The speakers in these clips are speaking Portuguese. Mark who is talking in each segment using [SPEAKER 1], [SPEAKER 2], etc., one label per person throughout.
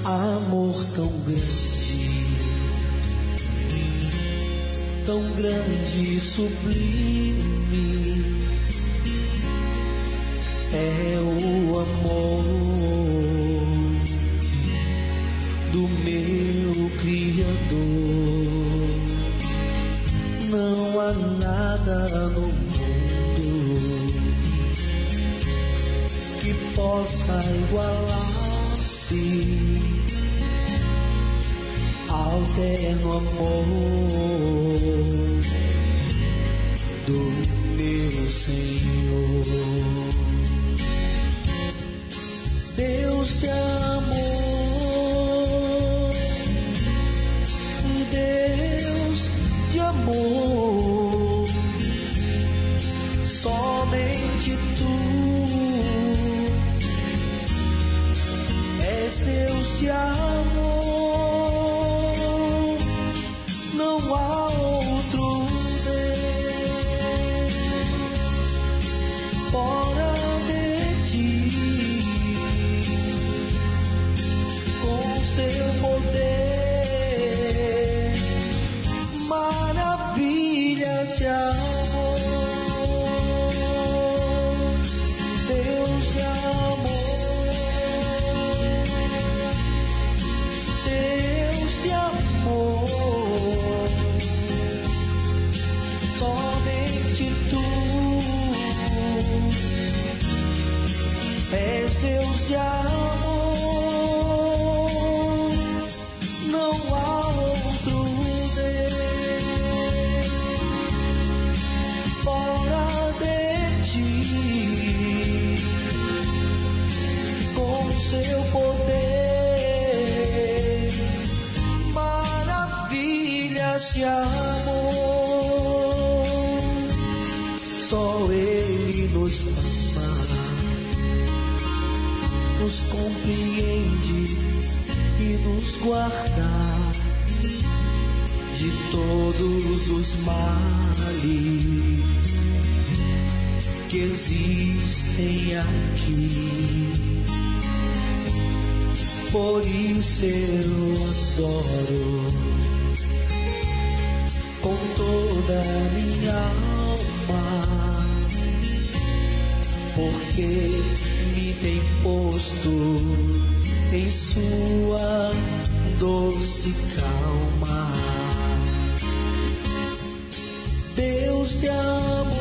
[SPEAKER 1] Amor tão grande e sublime é o amor do meu Criador. Não há nada no mundo que possa igualar-se ao terno amor do meu Senhor. Deus de amor, Deus de amor, somente Tu és Deus de amor, não há outro Deus fora de Ti. Com Seu poder, maravilhas de amor, Deus de amor, Deus de amor, somente Tu és Deus de amor, não há outro Deus fora de Ti. Com Seu poder, maravilhas de amor, só Ele nos ama, nos compreende e nos guarda de todos os males que existem aqui. Por isso eu adoro com toda a minha alma, porque me tem posto em Sua doce calma. Deus de amor,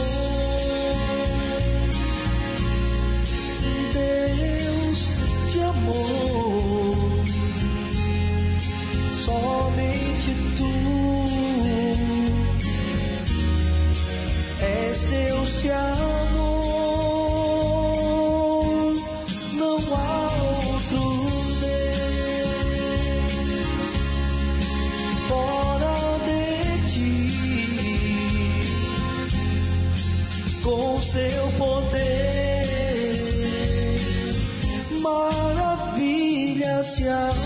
[SPEAKER 1] Deus de amor, somente Tu és Deus de amor, não há outro Deus fora de Ti. Com Seu poder, maravilhas de amor.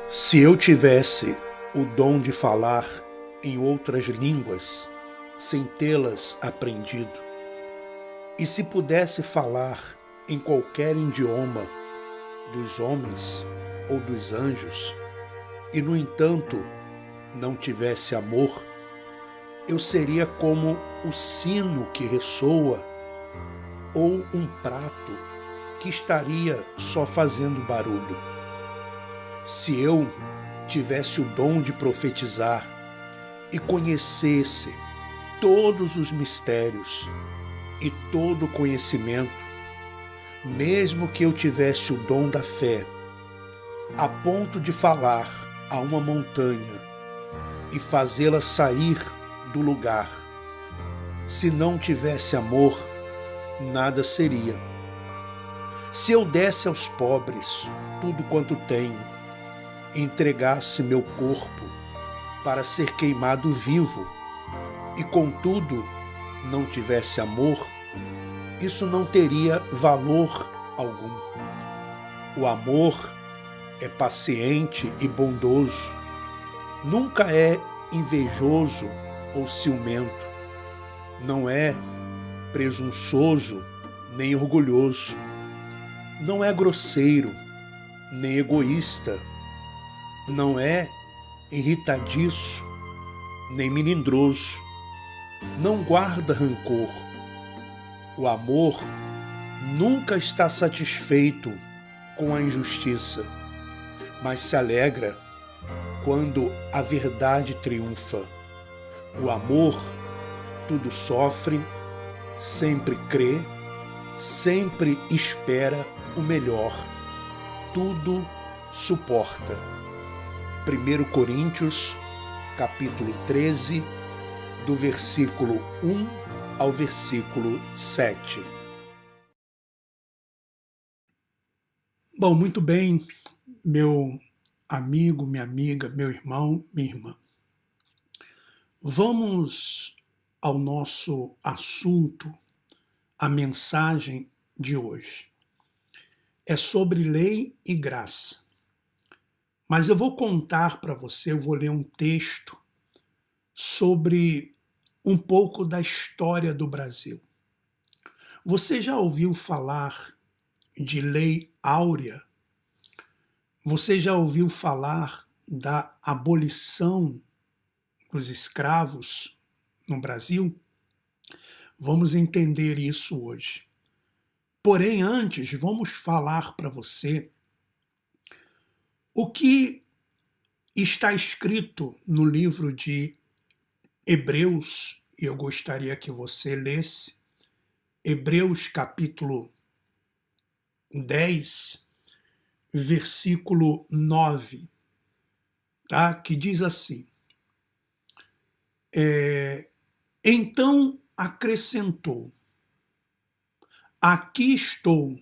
[SPEAKER 2] Se eu tivesse o dom de falar em outras línguas, sem tê-las aprendido, e se pudesse falar em qualquer idioma dos homens ou dos anjos, e no entanto não tivesse amor, eu seria como o sino que ressoa ou um prato que estaria só fazendo barulho. Se eu tivesse o dom de profetizar e conhecesse todos os mistérios e todo o conhecimento, mesmo que eu tivesse o dom da fé, a ponto de falar a uma montanha e fazê-la sair do lugar, se não tivesse amor, nada seria. Se eu desse aos pobres tudo quanto tenho, entregasse meu corpo para ser queimado vivo, e contudo não tivesse amor, isso não teria valor algum. O amor é paciente e bondoso, nunca é invejoso ou ciumento, não é presunçoso nem orgulhoso, não é grosseiro nem egoísta, não é irritadiço nem melindroso, não guarda rancor. O amor nunca está satisfeito com a injustiça, mas se alegra quando a verdade triunfa. O amor tudo sofre, sempre crê, sempre espera o melhor, tudo suporta. 1 Coríntios, capítulo 13, do versículo 1 ao versículo 7. Bom, muito bem, meu amigo, minha amiga, meu irmão, minha irmã. Vamos ao nosso assunto, a mensagem de hoje. É sobre lei e graça. Mas eu vou contar para você, eu vou ler um texto sobre um pouco da história do Brasil. Você já ouviu falar de Lei Áurea? Você já ouviu falar da abolição dos escravos no Brasil? Vamos entender isso hoje. Porém, antes, vamos falar para você o que está escrito no livro de Hebreus, e eu gostaria que você lesse, Hebreus capítulo 10, versículo 9, tá? Que diz assim: então acrescentou, aqui estou,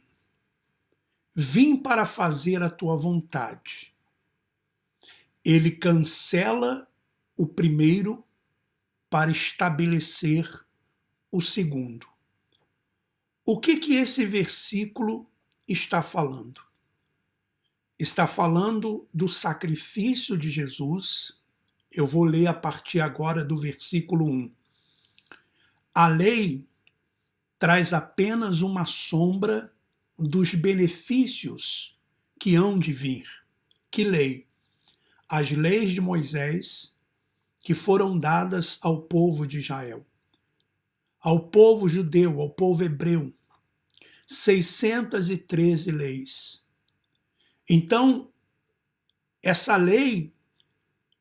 [SPEAKER 2] vim para fazer a tua vontade. Ele cancela o primeiro para estabelecer o segundo. O que esse versículo está falando? Está falando do sacrifício de Jesus. Eu vou ler a partir agora do versículo 1. A lei traz apenas uma sombra dos benefícios que hão de vir. Que lei? As leis de Moisés, que foram dadas ao povo de Israel, ao povo judeu, ao povo hebreu, 613 leis. Então, essa lei,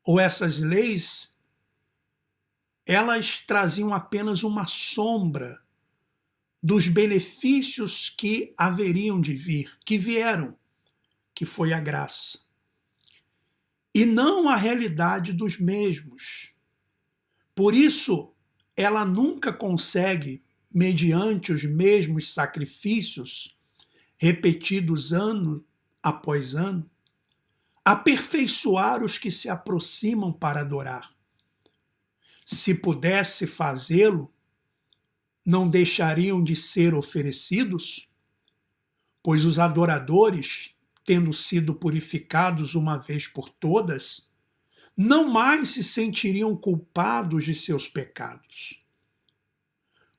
[SPEAKER 2] ou essas leis, elas traziam apenas uma sombra dos benefícios que haveriam de vir, que vieram, que foi a graça. E não a realidade dos mesmos. Por isso, ela nunca consegue, mediante os mesmos sacrifícios, repetidos ano após ano, aperfeiçoar os que se aproximam para adorar. Se pudesse fazê-lo, não deixariam de ser oferecidos, pois os adoradores, tendo sido purificados uma vez por todas, não mais se sentiriam culpados de seus pecados.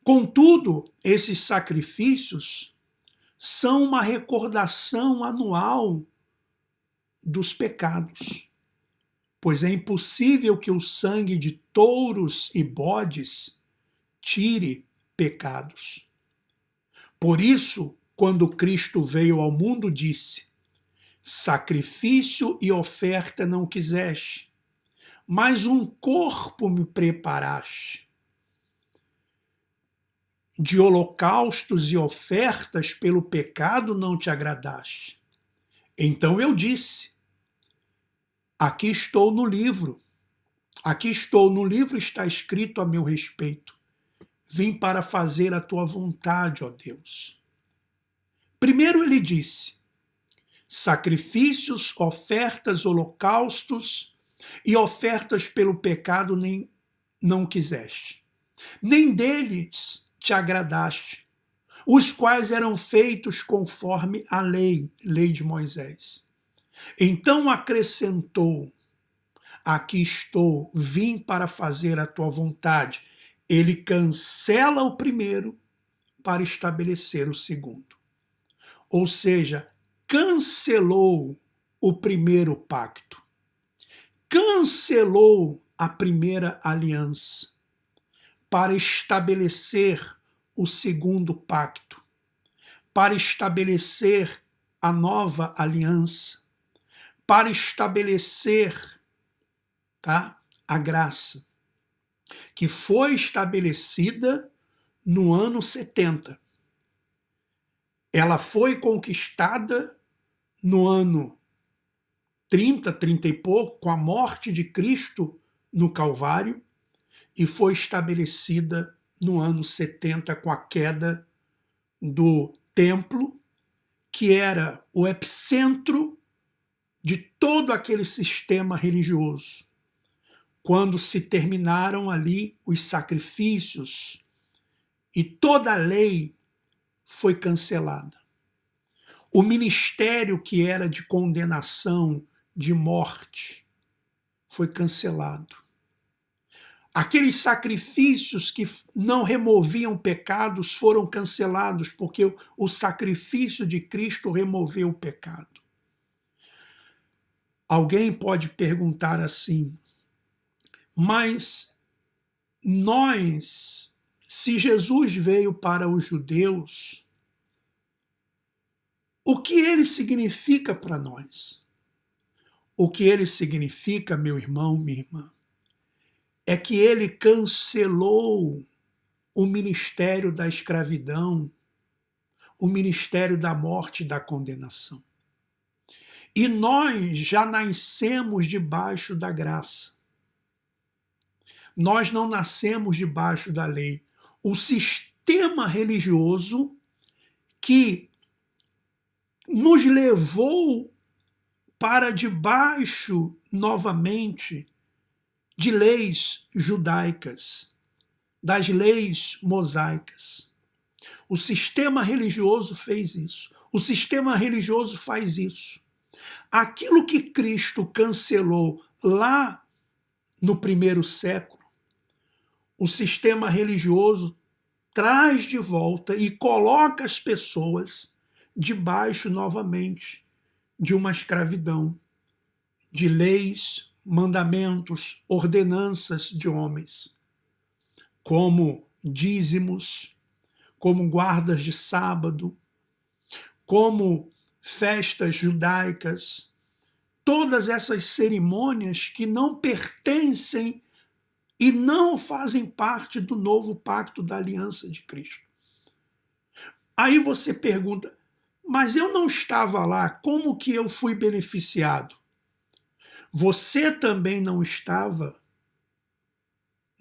[SPEAKER 2] Contudo, esses sacrifícios são uma recordação anual dos pecados, pois é impossível que o sangue de touros e bodes tire pecados. Por isso, quando Cristo veio ao mundo, disse: sacrifício e oferta não quiseste, mas um corpo me preparaste. De holocaustos e ofertas pelo pecado não te agradaste. Então eu disse: aqui estou no livro. Aqui estou no livro, está escrito a meu respeito. Vim para fazer a tua vontade, ó Deus. Primeiro ele disse: sacrifícios, ofertas, holocaustos e ofertas pelo pecado nem não quiseste. nem deles te agradaste, os quais eram feitos conforme a lei de Moisés. Então acrescentou: aqui estou, vim para fazer a tua vontade. Ele cancela o primeiro para estabelecer o segundo. Ou seja, cancelou o primeiro pacto, cancelou a primeira aliança para estabelecer o segundo pacto, para estabelecer a nova aliança, para estabelecer, a graça, que foi estabelecida no ano 70. Ela foi conquistada no ano 30, 30 e pouco, com a morte de Cristo no Calvário, e foi estabelecida no ano 70 com a queda do templo, que era o epicentro de todo aquele sistema religioso. Quando se terminaram ali os sacrifícios e toda a lei foi cancelada. O ministério que era de condenação, de morte, foi cancelado. Aqueles sacrifícios que não removiam pecados foram cancelados, porque o sacrifício de Cristo removeu o pecado. Alguém pode perguntar assim: mas nós, se Jesus veio para os judeus, o que ele significa para nós? O que ele significa, meu irmão, minha irmã, é que ele cancelou o ministério da escravidão, o ministério da morte e da condenação. E nós já nascemos debaixo da graça. Nós não nascemos debaixo da lei. O sistema religioso que nos levou para debaixo, novamente, de leis judaicas, das leis mosaicas. O sistema religioso fez isso. O sistema religioso faz isso. Aquilo que Cristo cancelou lá no primeiro século, o sistema religioso traz de volta e coloca as pessoas debaixo novamente de uma escravidão, de leis, mandamentos, ordenanças de homens, como dízimos, como guardas de sábado, como festas judaicas, todas essas cerimônias que não pertencem e não fazem parte do novo pacto da aliança de Cristo. Aí você pergunta: mas eu não estava lá, como que eu fui beneficiado? Você também não estava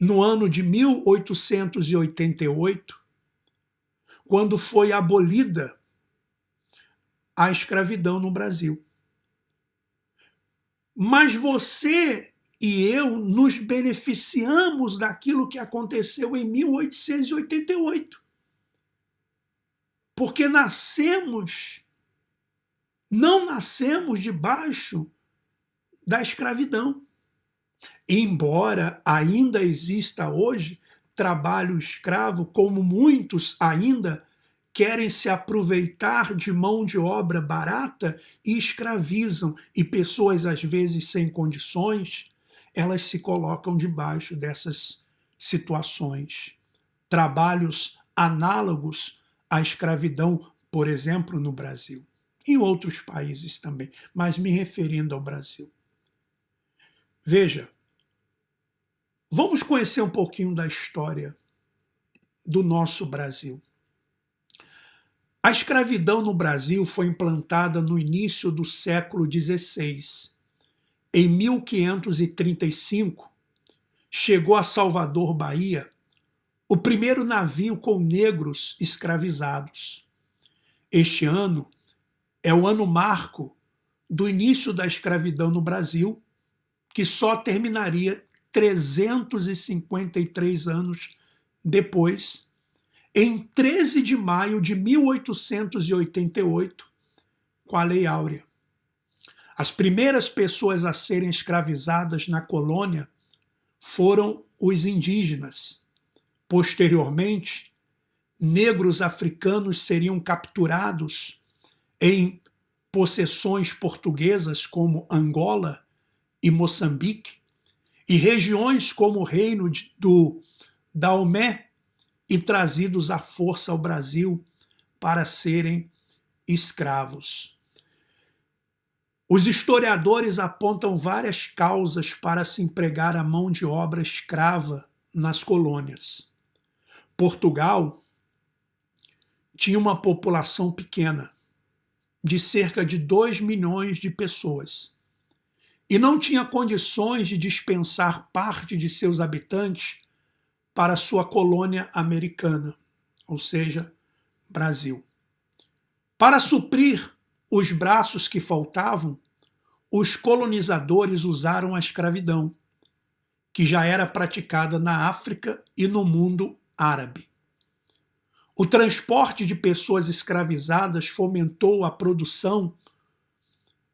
[SPEAKER 2] no ano de 1888, quando foi abolida a escravidão no Brasil. Mas você e eu nos beneficiamos daquilo que aconteceu em 1888. Porque não nascemos debaixo da escravidão. Embora ainda exista hoje trabalho escravo, como muitos ainda querem se aproveitar de mão de obra barata e escravizam, e pessoas às vezes sem condições, elas se colocam debaixo dessas situações. Trabalhos análogos à escravidão, por exemplo, no Brasil. Em outros países também, mas me referindo ao Brasil. Veja, vamos conhecer um pouquinho da história do nosso Brasil. A escravidão no Brasil foi implantada no início do século XVI. Em 1535, chegou a Salvador, Bahia, o primeiro navio com negros escravizados. Este ano é o ano marco do início da escravidão no Brasil, que só terminaria 353 anos depois, em 13 de maio de 1888, com a Lei Áurea. As primeiras pessoas a serem escravizadas na colônia foram os indígenas. Posteriormente, negros africanos seriam capturados em possessões portuguesas como Angola e Moçambique, e regiões como o reino do Daomé, e trazidos à força ao Brasil para serem escravos. Os historiadores apontam várias causas para se empregar a mão de obra escrava nas colônias. Portugal tinha uma população pequena, de cerca de 2 milhões de pessoas, e não tinha condições de dispensar parte de seus habitantes para sua colônia americana, ou seja, Brasil. Para suprir os braços que faltavam, os colonizadores usaram a escravidão, que já era praticada na África e no mundo árabe. O transporte de pessoas escravizadas fomentou a produção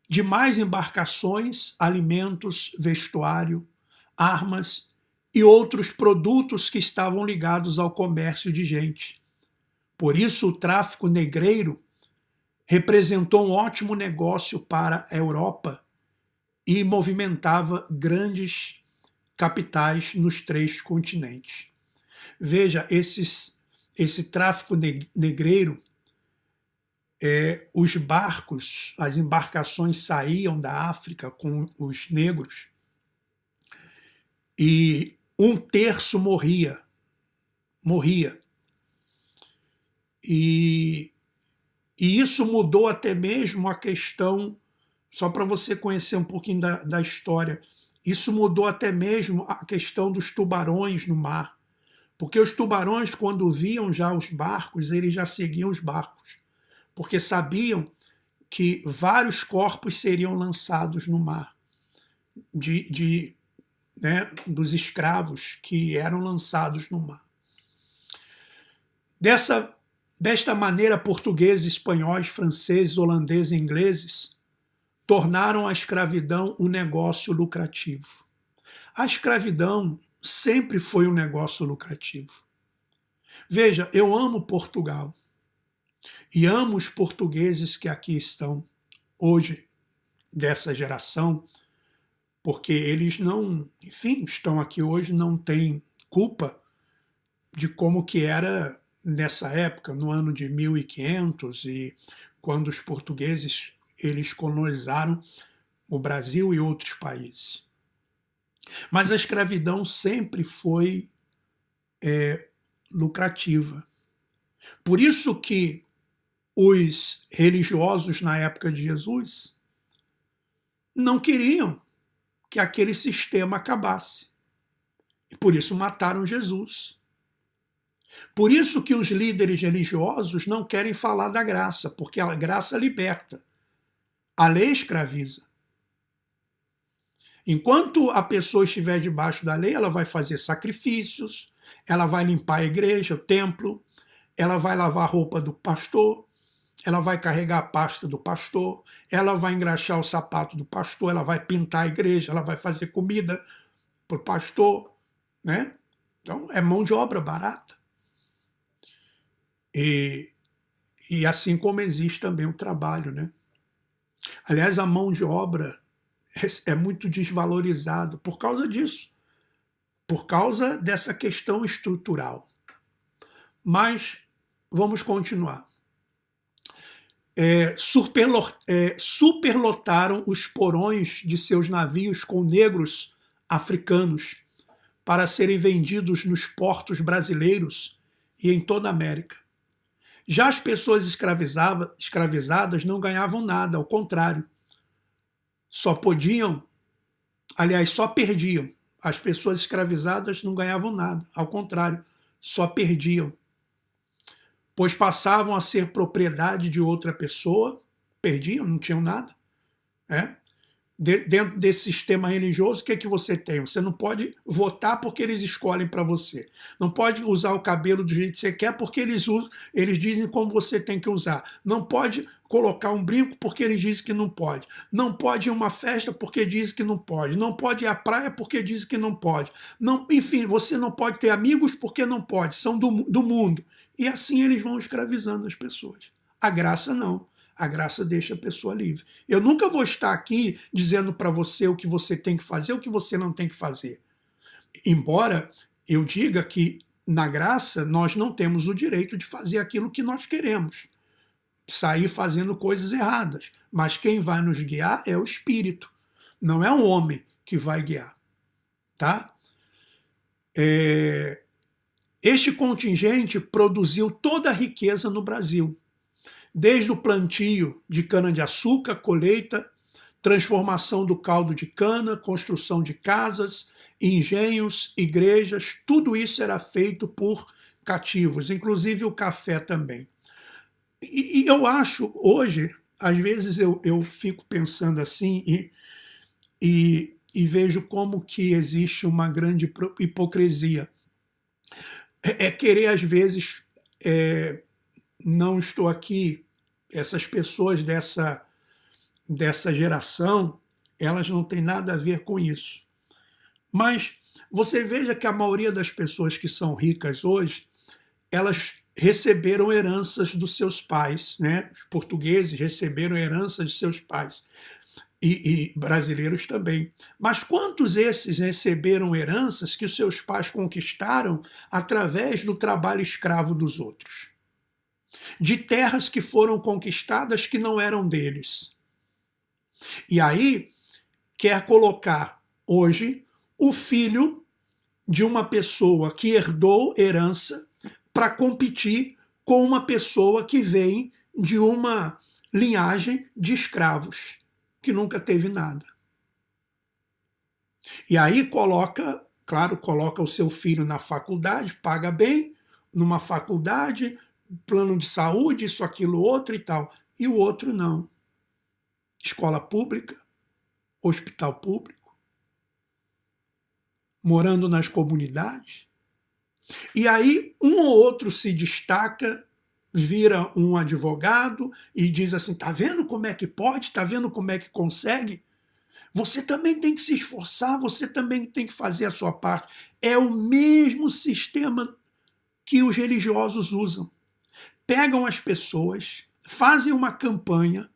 [SPEAKER 2] de mais embarcações, alimentos, vestuário, armas e outros produtos que estavam ligados ao comércio de gente. Por isso, o tráfico negreiro representou um ótimo negócio para a Europa e movimentava grandes capitais nos 3 continentes. Veja, esse tráfico negreiro, os barcos, as embarcações saíam da África com os negros e 1/3 morria. E isso mudou até mesmo a questão, só para você conhecer um pouquinho da história, isso mudou até mesmo a questão dos tubarões no mar. Porque os tubarões, quando viam já os barcos, eles já seguiam os barcos. Porque sabiam que vários corpos seriam lançados no mar, dos escravos que eram lançados no mar. Desta maneira, portugueses, espanhóis, franceses, holandeses e ingleses tornaram a escravidão um negócio lucrativo. A escravidão sempre foi um negócio lucrativo. Veja, eu amo Portugal e amo os portugueses que aqui estão hoje, dessa geração, porque eles não, enfim, estão aqui hoje, não têm culpa de como que era nessa época, no ano de 1500, e quando os portugueses eles colonizaram o Brasil e outros países. Mas a escravidão sempre foi lucrativa. Por isso que os religiosos na época de Jesus não queriam que aquele sistema acabasse. E por isso mataram Jesus. Por isso que os líderes religiosos não querem falar da graça, porque a graça liberta. A lei escraviza. Enquanto a pessoa estiver debaixo da lei, ela vai fazer sacrifícios, ela vai limpar a igreja, o templo, ela vai lavar a roupa do pastor, ela vai carregar a pasta do pastor, ela vai engraxar o sapato do pastor, ela vai pintar a igreja, ela vai fazer comida para o pastor, né? Então, é mão de obra barata. E assim como existe também o trabalho, né? Aliás, a mão de obra é muito desvalorizada por causa disso, por causa dessa questão estrutural. Mas vamos continuar. Superlotaram os porões de seus navios com negros africanos para serem vendidos nos portos brasileiros e em toda a América. Já as pessoas escravizadas não ganhavam nada, ao contrário. Só perdiam. As pessoas escravizadas não ganhavam nada, ao contrário, só perdiam. Pois passavam a ser propriedade de outra pessoa, perdiam, não tinham nada, né? dentro desse sistema religioso, o que é que você tem? Você não pode votar porque eles escolhem para você. Não pode usar o cabelo do jeito que você quer porque eles dizem como você tem que usar. Não pode colocar um brinco porque eles dizem que não pode. Não pode ir a uma festa porque dizem que não pode. Não pode ir à praia porque dizem que não pode. Não, enfim, você não pode ter amigos porque não pode. São do mundo. E assim eles vão escravizando as pessoas. A graça não. A graça deixa a pessoa livre. Eu nunca vou estar aqui dizendo para você o que você tem que fazer, o que você não tem que fazer. Embora eu diga que, na graça, nós não temos o direito de fazer aquilo que nós queremos. Sair fazendo coisas erradas. Mas quem vai nos guiar é o Espírito. Não é um homem que vai guiar. Tá? Este contingente produziu toda a riqueza no Brasil. Desde o plantio de cana-de-açúcar, colheita, transformação do caldo de cana, construção de casas, engenhos, igrejas, tudo isso era feito por cativos, inclusive o café também. E eu acho, hoje, às vezes eu fico pensando assim e vejo como que existe uma grande hipocrisia. É querer, às vezes, não estou aqui, essas pessoas dessa geração, elas não têm nada a ver com isso. Mas você veja que a maioria das pessoas que são ricas hoje, elas receberam heranças dos seus pais, né? Os portugueses receberam heranças de seus pais. E brasileiros também. Mas quantos esses receberam heranças que os seus pais conquistaram através do trabalho escravo dos outros? De terras que foram conquistadas que não eram deles. E aí, quer colocar hoje o filho de uma pessoa que herdou herança para competir com uma pessoa que vem de uma linhagem de escravos, que nunca teve nada. E aí coloca o seu filho na faculdade, paga bem, numa faculdade, plano de saúde, isso, aquilo, outro e tal. E o outro não. Escola pública, hospital público, morando nas comunidades. E aí um ou outro se destaca, vira um advogado e diz assim, tá vendo como é que pode? Tá vendo como é que consegue? Você também tem que se esforçar, você também tem que fazer a sua parte. É o mesmo sistema que os religiosos usam. Pegam as pessoas, fazem uma campanha,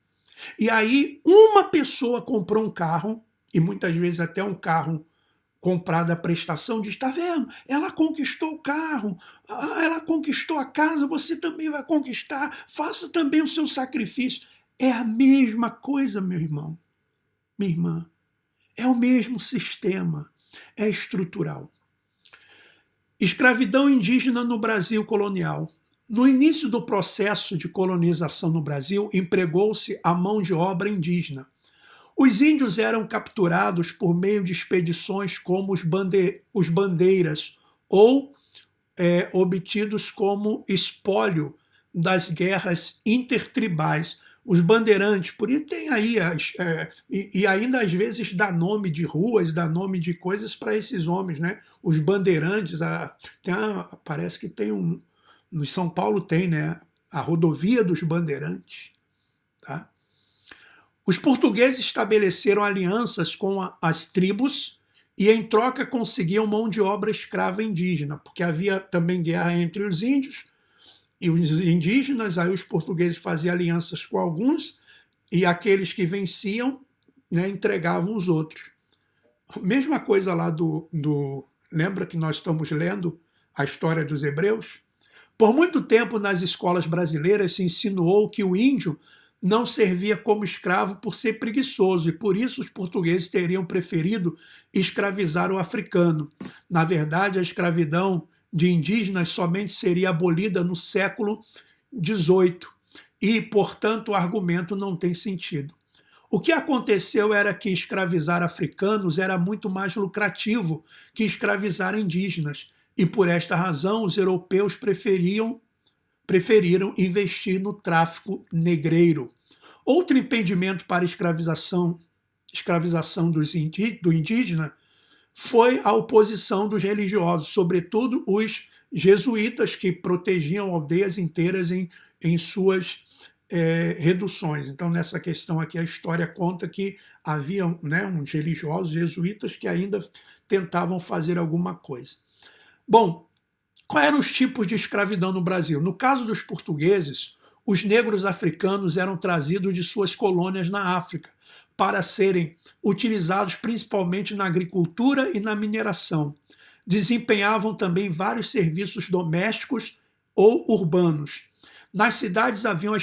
[SPEAKER 2] e aí uma pessoa comprou um carro, e muitas vezes até um carro comprado à prestação, diz, tá vendo? Ela conquistou o carro, ela conquistou a casa, você também vai conquistar, faça também o seu sacrifício. É a mesma coisa, meu irmão, minha irmã. É o mesmo sistema, é estrutural. Escravidão indígena no Brasil colonial. No início do processo de colonização no Brasil, empregou-se a mão de obra indígena. Os índios eram capturados por meio de expedições como os bandeiras ou obtidos como espólio das guerras intertribais. Os bandeirantes, por isso tem aí, e ainda às vezes dá nome de ruas, dá nome de coisas para esses homens, né? Os bandeirantes, parece que tem no São Paulo tem, né? A rodovia dos bandeirantes. Tá? Os portugueses estabeleceram alianças com as tribos e em troca conseguiam mão de obra escrava indígena, porque havia também guerra entre os índios e os indígenas, aí os portugueses faziam alianças com alguns e aqueles que venciam, né, entregavam os outros. Mesma coisa lá lembra que nós estamos lendo a história dos hebreus? Por muito tempo nas escolas brasileiras se insinuou que o índio não servia como escravo por ser preguiçoso e por isso os portugueses teriam preferido escravizar o africano. Na verdade, a escravidão de indígenas somente seria abolida no século XVIII e, portanto, o argumento não tem sentido. O que aconteceu era que escravizar africanos era muito mais lucrativo que escravizar indígenas e, por esta razão, os europeus preferiram investir no tráfico negreiro. Outro impedimento para a escravização escravização do indígena foi a oposição dos religiosos, sobretudo os jesuítas, que protegiam aldeias inteiras em suas reduções. Então, nessa questão aqui, a história conta que havia, né, uns religiosos jesuítas que ainda tentavam fazer alguma coisa. Bom, quais eram os tipos de escravidão no Brasil? No caso dos portugueses, os negros africanos eram trazidos de suas colônias na África para serem utilizados principalmente na agricultura e na mineração. Desempenhavam também vários serviços domésticos ou urbanos. Nas cidades haviam os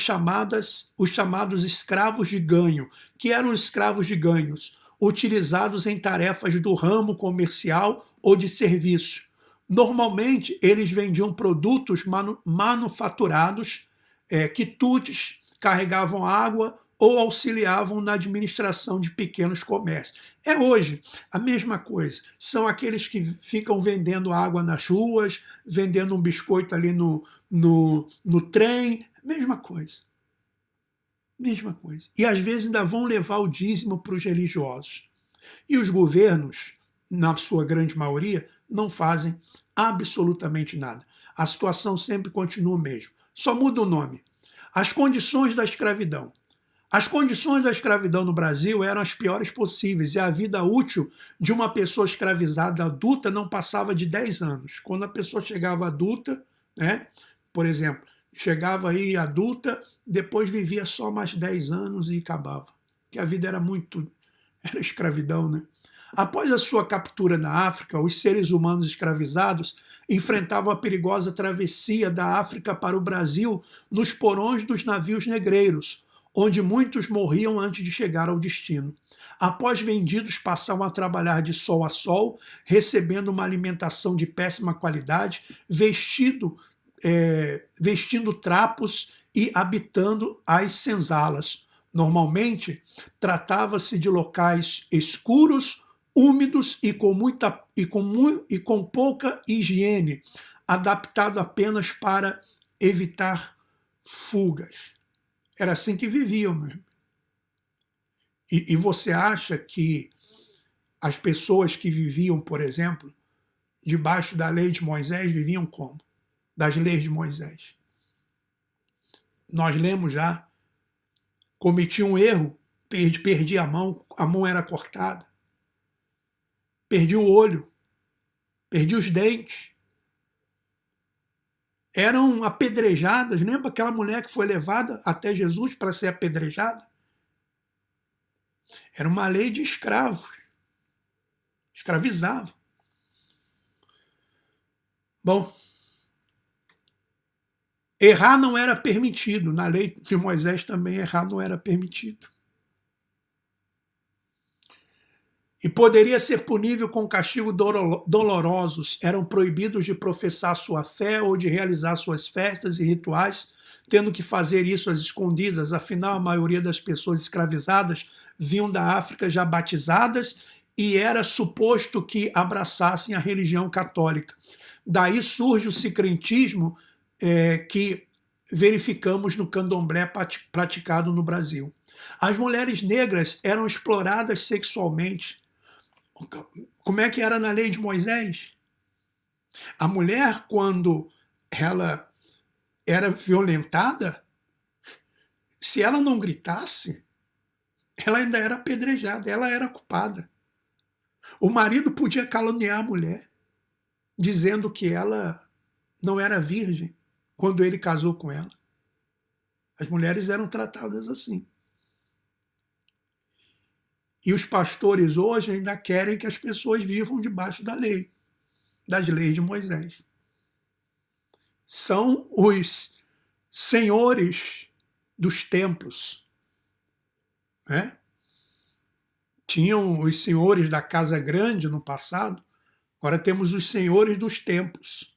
[SPEAKER 2] chamados escravos de ganho, que eram escravos de ganhos, utilizados em tarefas do ramo comercial ou de serviço. Normalmente, eles vendiam produtos manufaturados, quitutes, carregavam água ou auxiliavam na administração de pequenos comércios. Hoje a mesma coisa. São aqueles que ficam vendendo água nas ruas, vendendo um biscoito ali no trem. Mesma coisa. Mesma coisa. E às vezes ainda vão levar o dízimo para os religiosos. E os governos, na sua grande maioria, não fazem absolutamente nada. A situação sempre continua o mesmo. Só muda o nome. As condições da escravidão. As condições da escravidão no Brasil eram as piores possíveis e a vida útil de uma pessoa escravizada adulta não passava de 10 anos. Quando a pessoa chegava adulta, né, por exemplo, chegava aí adulta, depois vivia só mais 10 anos e acabava. Porque a vida era escravidão, né? Após a sua captura na África, os seres humanos escravizados enfrentavam a perigosa travessia da África para o Brasil nos porões dos navios negreiros, onde muitos morriam antes de chegar ao destino. Após vendidos, passavam a trabalhar de sol a sol, recebendo uma alimentação de péssima qualidade, vestindo trapos e habitando as senzalas. Normalmente, tratava-se de locais escuros, úmidos e com pouca higiene, adaptado apenas para evitar fugas. Era assim que viviam, meu irmão. E você acha que as pessoas que viviam, por exemplo, debaixo da lei de Moisés, viviam como? Das leis de Moisés. Nós lemos já, cometi um erro, perdi a mão era cortada. Perdi o olho, perdi os dentes. Eram apedrejadas. Lembra aquela mulher que foi levada até Jesus para ser apedrejada? Era uma lei de escravos. Escravizava. Bom, errar não era permitido. Na lei de Moisés também errar não era permitido. E poderia ser punível com castigo dolorosos. Eram proibidos de professar sua fé ou de realizar suas festas e rituais, tendo que fazer isso às escondidas. Afinal, a maioria das pessoas escravizadas vinham da África já batizadas e era suposto que abraçassem a religião católica. Daí surge o sincretismo que verificamos no candomblé praticado no Brasil. As mulheres negras eram exploradas sexualmente. Como é que era na lei de Moisés? A mulher, quando ela era violentada, se ela não gritasse, ela ainda era apedrejada, ela era culpada. O marido podia caluniar a mulher, dizendo que ela não era virgem quando ele casou com ela. As mulheres eram tratadas assim. E os pastores hoje ainda querem que as pessoas vivam debaixo da lei, das leis de Moisés. São os senhores dos templos, né? Tinham os senhores da Casa Grande no passado, agora temos os senhores dos templos.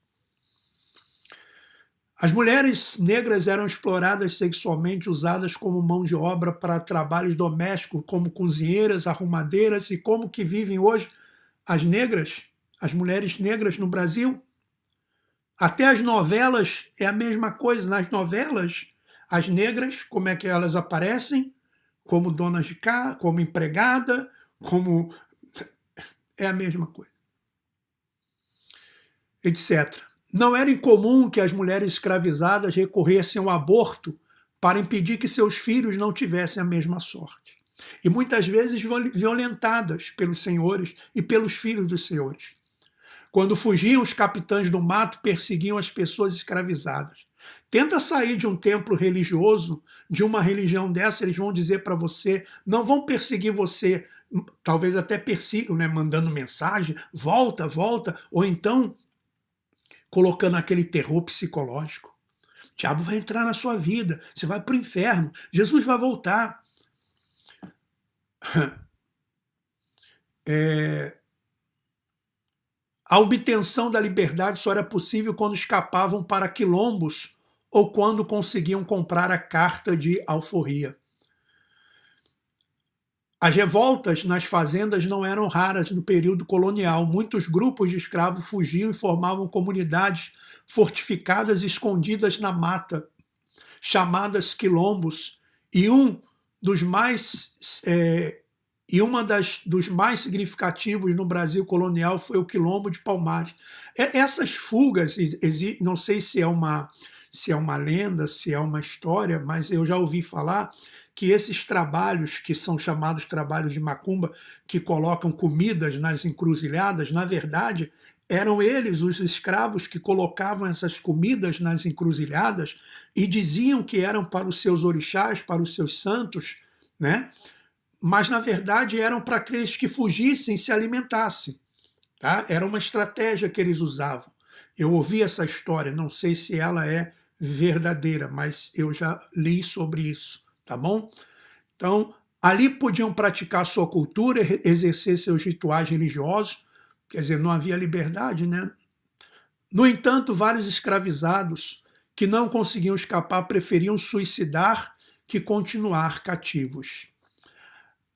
[SPEAKER 2] As mulheres negras eram exploradas sexualmente, usadas como mão de obra para trabalhos domésticos, como cozinheiras, arrumadeiras, e como que vivem hoje as mulheres negras no Brasil. Até as novelas é a mesma coisa. Nas novelas, as negras, como é que elas aparecem? como donas de casa, como empregada, como... É a mesma coisa. Etc. Não era incomum que as mulheres escravizadas recorressem ao aborto para impedir que seus filhos não tivessem a mesma sorte. E muitas vezes violentadas pelos senhores e pelos filhos dos senhores. Quando fugiam, os capitães do mato perseguiam as pessoas escravizadas. Tenta sair de um templo religioso, de uma religião dessa, eles vão dizer para você, não vão perseguir você, talvez até persigam, né, mandando mensagem, volta, volta, ou então colocando aquele terror psicológico. O diabo vai entrar na sua vida, você vai para o inferno, Jesus vai voltar. A obtenção da liberdade só era possível quando escapavam para quilombos ou quando conseguiam comprar a carta de alforria. As revoltas nas fazendas não eram raras no período colonial. Muitos grupos de escravos fugiam e formavam comunidades fortificadas e escondidas na mata, chamadas quilombos, e dos mais significativos no Brasil colonial foi o Quilombo de Palmares. Essas fugas, não sei se é uma lenda, se é uma história, mas eu já ouvi falar que esses trabalhos, que são chamados trabalhos de macumba, que colocam comidas nas encruzilhadas, na verdade, eram eles, os escravos, que colocavam essas comidas nas encruzilhadas e diziam que eram para os seus orixás, para os seus santos, né? Mas, na verdade, eram para aqueles que fugissem e se alimentassem. Tá? Era uma estratégia que eles usavam. Eu ouvi essa história, não sei se ela é verdadeira, mas eu já li sobre isso, tá bom? Então, ali podiam praticar sua cultura, exercer seus rituais religiosos, quer dizer, não havia liberdade, né? No entanto, vários escravizados que não conseguiam escapar preferiam suicidar que continuar cativos.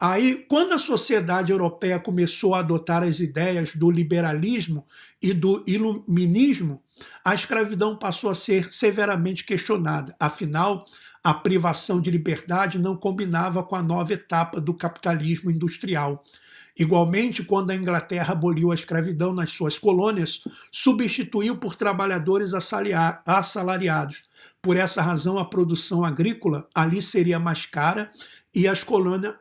[SPEAKER 2] Aí, quando a sociedade europeia começou a adotar as ideias do liberalismo e do iluminismo, a escravidão passou a ser severamente questionada. Afinal, a privação de liberdade não combinava com a nova etapa do capitalismo industrial. Igualmente, quando a Inglaterra aboliu a escravidão nas suas colônias, substituiu por trabalhadores assalariados. Por essa razão, a produção agrícola ali seria mais cara e as colônias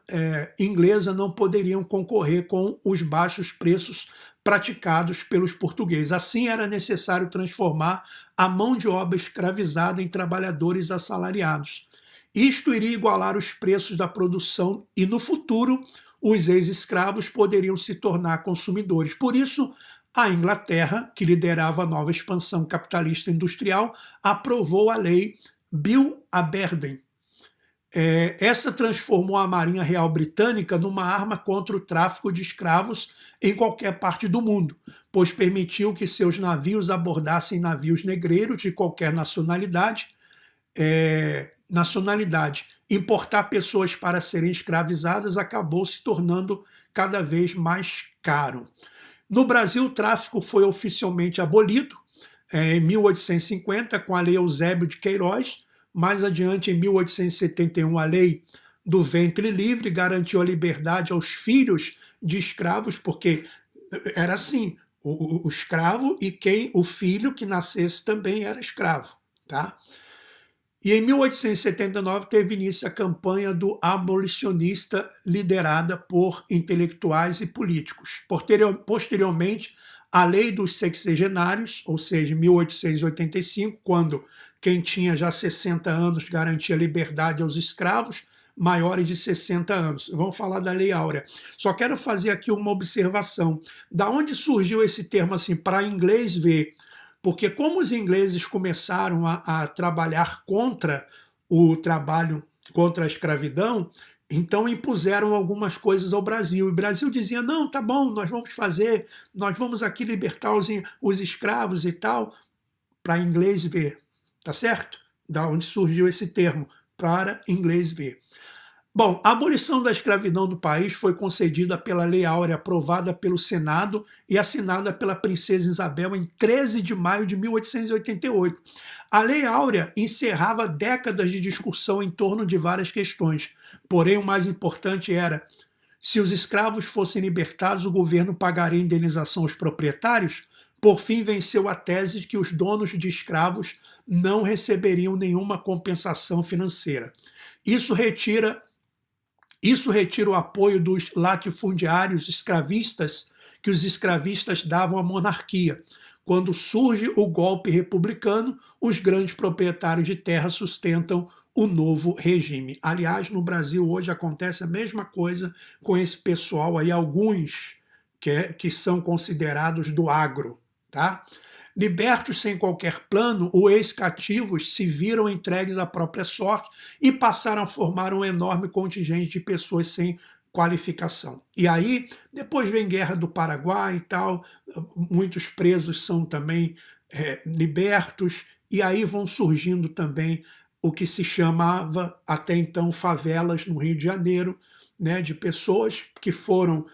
[SPEAKER 2] inglesas não poderiam concorrer com os baixos preços praticados pelos portugueses. Assim, era necessário transformar a mão de obra escravizada em trabalhadores assalariados. Isto iria igualar os preços da produção e, no futuro, os ex-escravos poderiam se tornar consumidores. Por isso, a Inglaterra, que liderava a nova expansão capitalista industrial, aprovou a lei Bill Aberdeen. Essa transformou a Marinha Real Britânica numa arma contra o tráfico de escravos em qualquer parte do mundo, pois permitiu que seus navios abordassem navios negreiros de qualquer nacionalidade. Importar pessoas para serem escravizadas acabou se tornando cada vez mais caro. No Brasil, o tráfico foi oficialmente abolido em 1850 com a Lei Eusébio de Queiroz. Mais adiante, em 1871, a Lei do Ventre Livre garantiu a liberdade aos filhos de escravos, porque era assim, o escravo e o filho que nascesse também era escravo. Tá? E em 1879 teve início a campanha do abolicionista liderada por intelectuais e políticos. Posteriormente, a Lei dos Sexagenários, ou seja, em 1885, quando quem tinha já 60 anos garantia liberdade aos escravos maiores de 60 anos. Vamos falar da Lei Áurea. Só quero fazer aqui uma observação. Da onde surgiu esse termo assim, para inglês ver? Porque como os ingleses começaram a trabalhar contra o trabalho, contra a escravidão, então impuseram algumas coisas ao Brasil. E o Brasil dizia, não, tá bom, nós vamos aqui libertar os escravos e tal, para inglês ver. Tá certo? Da onde surgiu esse termo, para inglês ver. Bom, a abolição da escravidão no país foi concedida pela Lei Áurea, aprovada pelo Senado e assinada pela Princesa Isabel em 13 de maio de 1888. A Lei Áurea encerrava décadas de discussão em torno de várias questões, porém o mais importante era: se os escravos fossem libertados, o governo pagaria indenização aos proprietários? Por fim, venceu a tese de que os donos de escravos não receberiam nenhuma compensação financeira. Isso retira o apoio dos latifundiários escravistas que os escravistas davam à monarquia. Quando surge o golpe republicano, os grandes proprietários de terra sustentam o novo regime. Aliás, no Brasil hoje acontece a mesma coisa com esse pessoal aí, alguns que são considerados do agro, tá? Libertos sem qualquer plano, os ex-cativos se viram entregues à própria sorte e passaram a formar um enorme contingente de pessoas sem qualificação. E aí, depois vem Guerra do Paraguai e tal, muitos presos são também libertos, e aí vão surgindo também o que se chamava até então favelas no Rio de Janeiro, né, de pessoas que foram,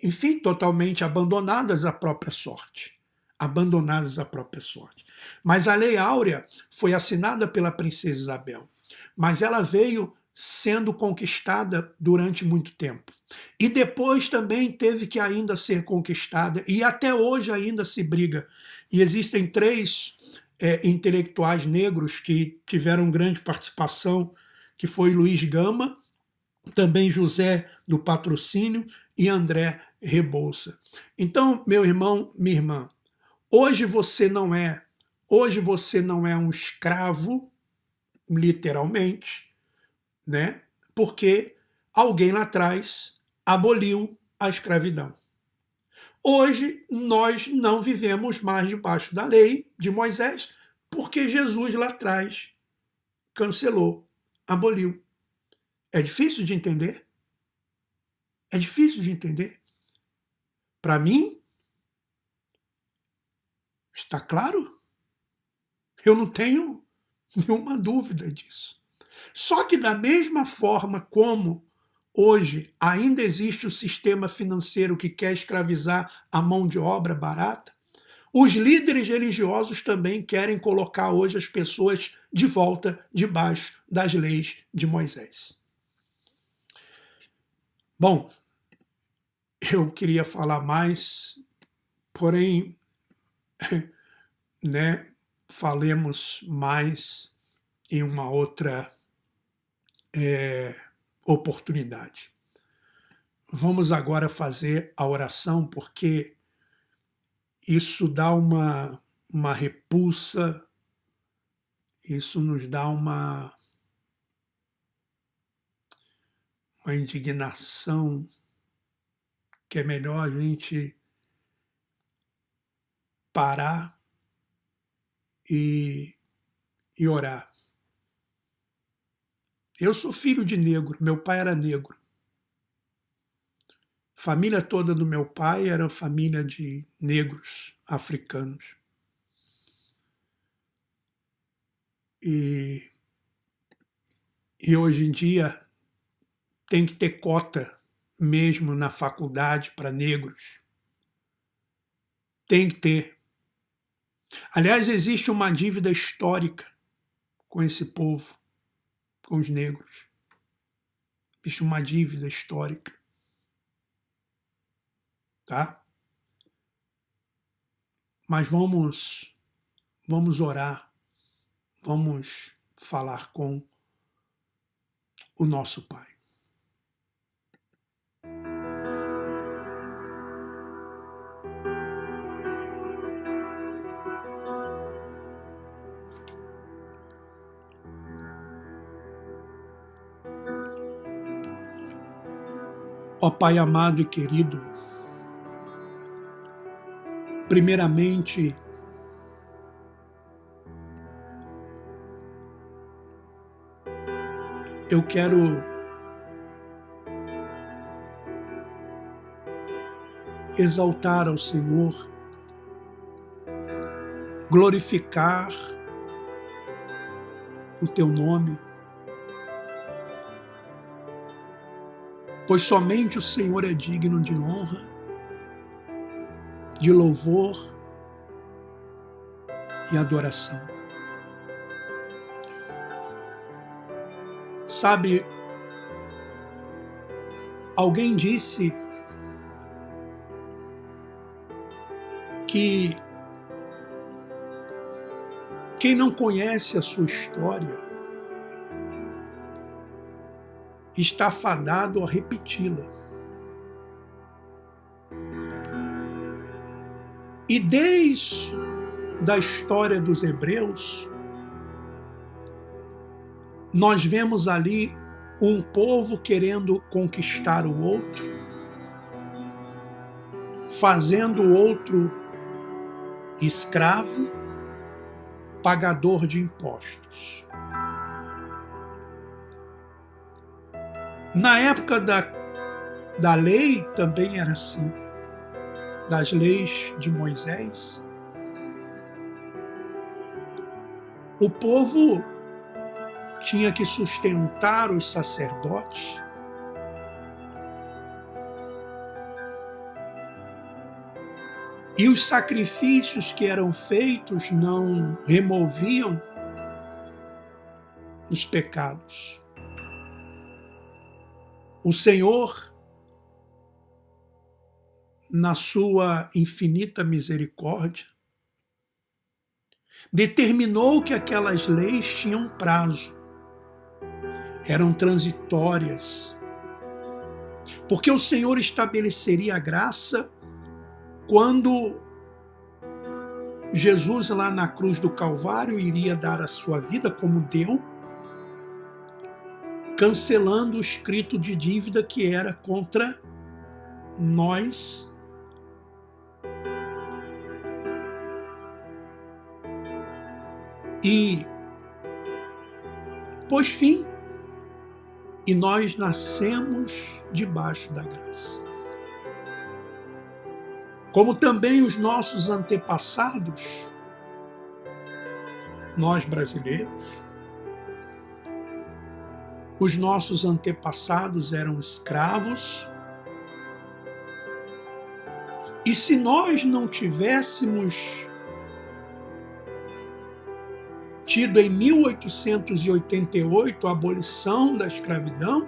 [SPEAKER 2] enfim, totalmente abandonadas à própria sorte. Abandonadas à própria sorte. Mas a Lei Áurea foi assinada pela Princesa Isabel, mas ela veio sendo conquistada durante muito tempo. E depois também teve que ainda ser conquistada, e até hoje ainda se briga. E existem três intelectuais negros que tiveram grande participação, que foi Luiz Gama, também José do Patrocínio e André Rebouça. Então, meu irmão, minha irmã, hoje você não é um escravo, literalmente, né? Porque alguém lá atrás aboliu a escravidão. Hoje nós não vivemos mais debaixo da lei de Moisés, porque Jesus lá atrás cancelou, aboliu. É difícil de entender? É difícil de entender? Para mim, está claro? Eu não tenho nenhuma dúvida disso. Só que da mesma forma como hoje ainda existe o sistema financeiro que quer escravizar a mão de obra barata, os líderes religiosos também querem colocar hoje as pessoas de volta debaixo das leis de Moisés. Bom, eu queria falar mais, porém, né, falemos mais em uma outra oportunidade. Vamos agora fazer a oração, porque isso dá uma repulsa, isso nos dá uma indignação, que é melhor a gente parar e orar. Eu sou filho de negro, meu pai era negro. A família toda do meu pai era família de negros africanos. E hoje em dia tem que ter cota mesmo na faculdade para negros. Tem que ter. Aliás, existe uma dívida histórica com esse povo, com os negros. Existe uma dívida histórica. Tá? Mas vamos orar, vamos falar com o nosso Pai. Ó Pai amado e querido, primeiramente, eu quero exaltar ao Senhor, glorificar o Teu nome, pois somente o Senhor é digno de honra, de louvor e adoração. Sabe, alguém disse que quem não conhece a sua história está fadado a repeti-la. E desde a história dos hebreus, nós vemos ali um povo querendo conquistar o outro, fazendo o outro escravo, pagador de impostos. Na época da lei também era assim, das leis de Moisés. O povo tinha que sustentar os sacerdotes, e os sacrifícios que eram feitos não removiam os pecados. O Senhor, na sua infinita misericórdia, determinou que aquelas leis tinham prazo, eram transitórias, porque o Senhor estabeleceria a graça quando Jesus, lá na cruz do Calvário, iria dar a sua vida como deu, cancelando o escrito de dívida que era contra nós. E pôs fim, e nós nascemos debaixo da graça. Como também os nossos antepassados, nós brasileiros, os nossos antepassados eram escravos, e se nós não tivéssemos tido em 1888 a abolição da escravidão,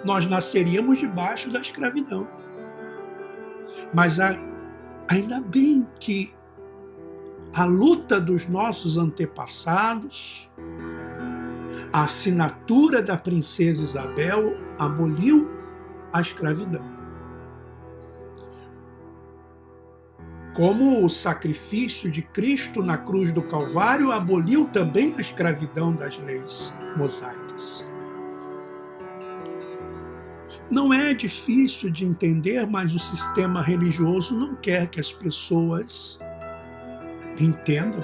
[SPEAKER 2] nós nasceríamos debaixo da escravidão. Mas ainda bem que a luta dos nossos antepassados, a assinatura da princesa Isabel aboliu a escravidão. Como o sacrifício de Cristo na cruz do Calvário aboliu também a escravidão das leis mosaicas. Não é difícil de entender, mas o sistema religioso não quer que as pessoas entendam,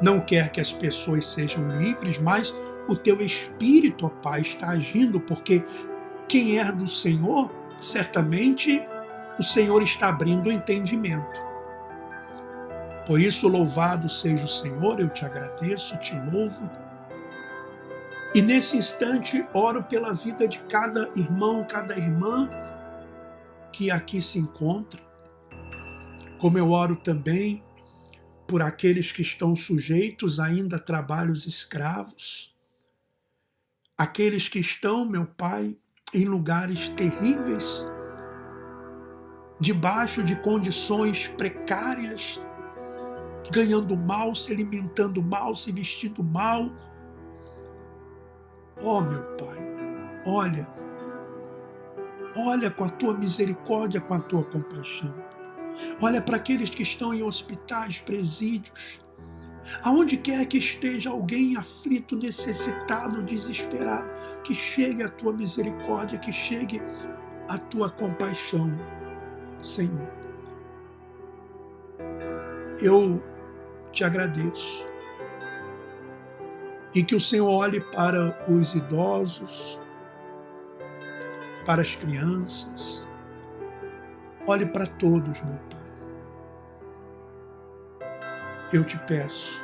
[SPEAKER 2] não quer que as pessoas sejam livres, mas o teu Espírito, ó Pai, está agindo, porque quem é do Senhor, certamente o Senhor está abrindo o entendimento. Por isso, louvado seja o Senhor, eu te agradeço, te louvo. E nesse instante, oro pela vida de cada irmão, cada irmã que aqui se encontra. Como eu oro também por aqueles que estão sujeitos ainda a trabalhos escravos. Aqueles que estão, meu Pai, em lugares terríveis, debaixo de condições precárias, ganhando mal, se alimentando mal, se vestindo mal. Oh, meu Pai, olha com a tua misericórdia, com a tua compaixão. Olha para aqueles que estão em hospitais, presídios, aonde quer que esteja alguém aflito, necessitado, desesperado, que chegue a tua misericórdia, que chegue a tua compaixão, Senhor. Eu te agradeço. E que o Senhor olhe para os idosos, para as crianças, olhe para todos, meu Pai. Eu te peço,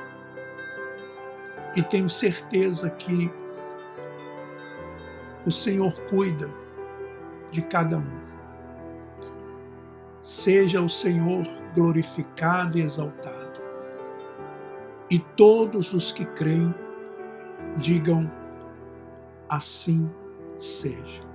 [SPEAKER 2] e tenho certeza que O Senhor cuida de cada um. Seja o Senhor glorificado e exaltado. E todos os que creem, digam: assim seja.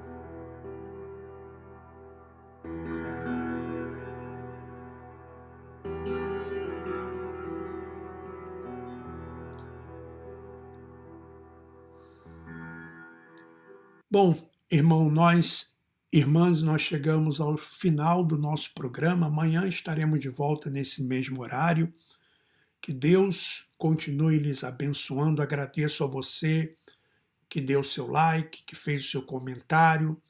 [SPEAKER 2] Bom, irmãs, nós chegamos ao final do nosso programa. Amanhã estaremos de volta nesse mesmo horário. Que Deus continue lhes abençoando. Agradeço a você que deu seu like, que fez o seu comentário,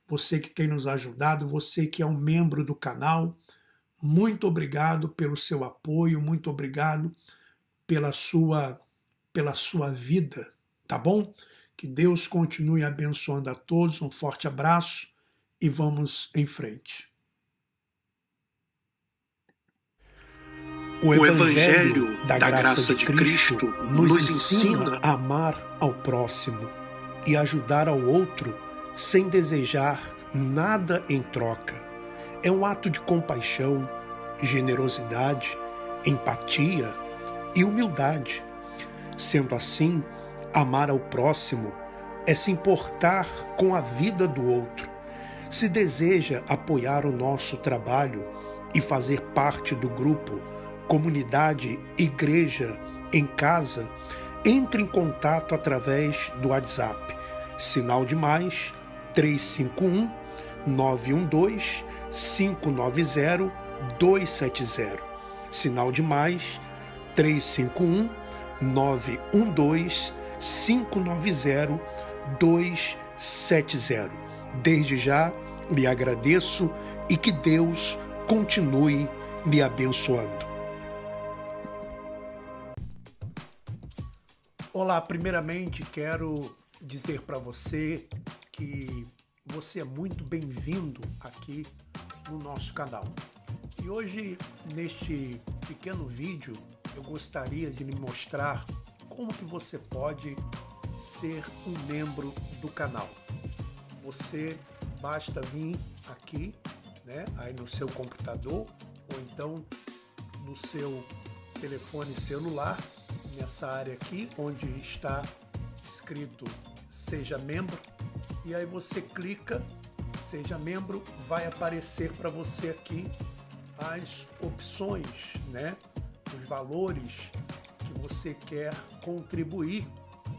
[SPEAKER 2] você que tem nos ajudado, você que é um membro do canal. Muito obrigado pelo seu apoio, muito obrigado pela sua vida, tá bom? Que Deus continue abençoando a todos. Um forte abraço e vamos em frente. O Evangelho da Graça de Cristo nos ensina a amar ao próximo e ajudar ao outro sem desejar nada em troca. É um ato de compaixão, generosidade, empatia e humildade. Sendo assim, amar ao próximo é se importar com a vida do outro. Se deseja apoiar o nosso trabalho e fazer parte do grupo Comunidade Igreja em Casa, entre em contato através do WhatsApp, sinal de mais 351 912 590 270, sinal de mais 351 912 590 270. Desde já lhe agradeço e que Deus continue lhe abençoando. Olá, primeiramente quero dizer para você que você é muito bem-vindo aqui no nosso canal. E hoje, neste pequeno vídeo, eu gostaria de lhe mostrar como que você pode ser um membro do canal. Você basta vir aqui, aí no seu computador ou então no seu telefone celular, nessa área aqui onde está escrito Seja Membro, e aí você clica Seja Membro, vai aparecer para você aqui as opções, os valores que você quer contribuir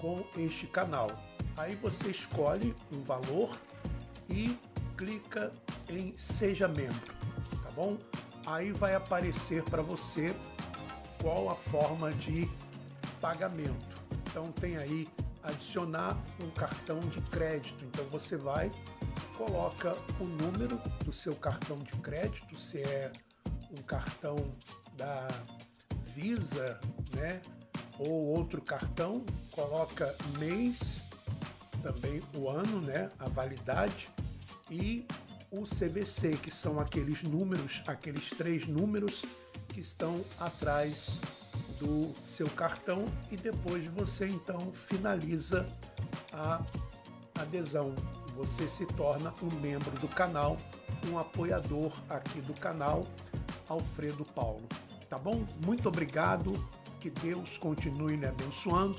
[SPEAKER 2] com este canal. Aí você escolhe um valor e clica em Seja Membro, tá bom? Aí vai aparecer para você qual a forma de pagamento. Então tem aí adicionar um cartão de crédito. Então você vai, coloca o número do seu cartão de crédito, se é um cartão da Visa, ou outro cartão, coloca mês, também o ano, a validade, e o CVC, que são aqueles números, aqueles 3 números que estão atrás do seu cartão, e depois você então finaliza a adesão. Você se torna um membro do canal, um apoiador aqui do canal Alfredo Paulo. Tá bom? Muito obrigado, que Deus continue lhe abençoando.